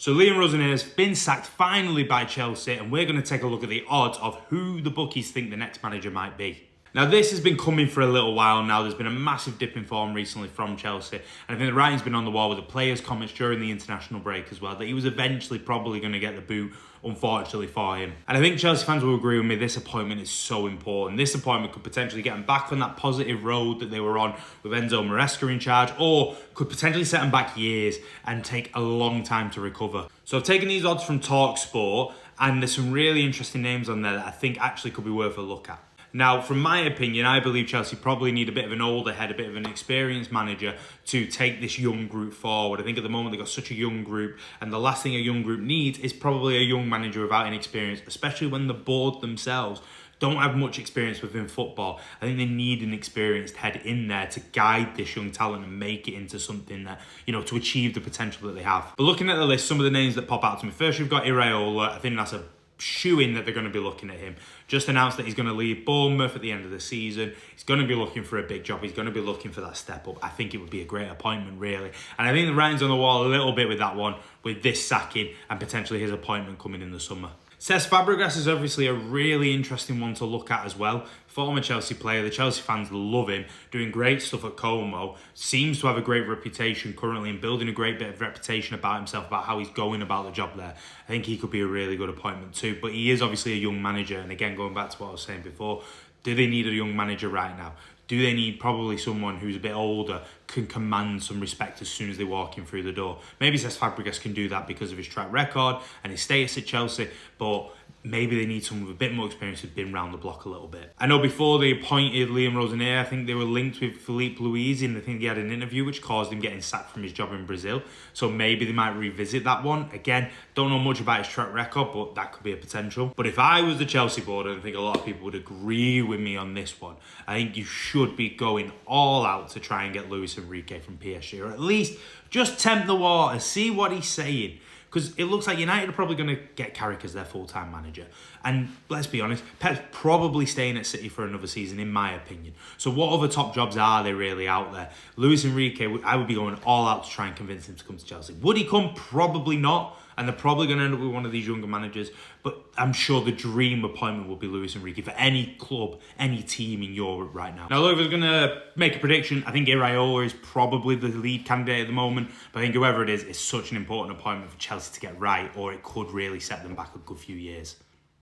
So Liam Rosenior has been sacked finally by Chelsea, and we're going to take a look at the odds of who the bookies think the next manager might be. Now, this has been coming for a little while now. There's been a massive dip in form recently from Chelsea. And I think the writing's been on the wall with the players' comments during the international break as well, that he was eventually probably going to get the boot, unfortunately for him. And I think Chelsea fans will agree with me, this appointment is so important. This appointment could potentially get them back on that positive road that they were on with Enzo Maresca in charge, or could potentially set them back years and take a long time to recover. So I've taken these odds from TalkSport, and there's some really interesting names on there that I think actually could be worth a look at. Now, from my opinion, I believe Chelsea probably need a bit of an older head, a bit of an experienced manager to take this young group forward. I think at the moment they've got such a young group, and the last thing a young group needs is probably a young manager without any experience, especially when the board themselves don't have much experience within football. I think they need an experienced head in there to guide this young talent and make it into something that, to achieve the potential that they have. But looking at the list, some of the names that pop out to me. First, you've got Iraola. I think that's a shoo-in that they're going to be looking at him. Just announced that he's going to leave Bournemouth at the end of the season. He's going to be looking for a big job. He's going to be looking for that step up. I think it would be a great appointment, really. And I think the writing's on the wall a little bit with that one, with this sacking and potentially his appointment coming in the summer. Cesc Fabregas is obviously a really interesting one to look at as well. Former Chelsea player, the Chelsea fans love him, doing great stuff at Como, seems to have a great reputation currently and building a great bit of reputation about himself, about how he's going about the job there. I think he could be a really good appointment too, but he is obviously a young manager, and again, going back to what I was saying before, do they need a young manager right now? Do they need probably someone who's a bit older, can command some respect as soon as they walk in through the door? Maybe Cesc Fabregas can do that because of his track record and his status at Chelsea, but maybe they need someone with a bit more experience who's been round the block a little bit. I know before they appointed Liam Rosenior, I think they were linked with Filipe Luis, and I think he had an interview which caused him getting sacked from his job in Brazil. So maybe they might revisit that one. Again, don't know much about his track record, but that could be a potential. But if I was the Chelsea board, and I think a lot of people would agree with me on this one, I think you should be going all out to try and get Luis Enrique from PSG, or at least just tempt the water, see what he's saying. Because it looks like United are probably going to get Carrick as their full-time manager. And let's be honest, Pep's probably staying at City for another season, in my opinion. So what other top jobs are there really out there? Luis Enrique, I would be going all out to try and convince him to come to Chelsea. Would he come? Probably not. And they're probably going to end up with one of these younger managers. But I'm sure the dream appointment will be Luis Enrique for any club, any team in Europe right now. Now, look, if I was going to make a prediction, I think Iraola is probably the lead candidate at the moment. But I think whoever it is such an important appointment for Chelsea to get right, or it could really set them back a good few years.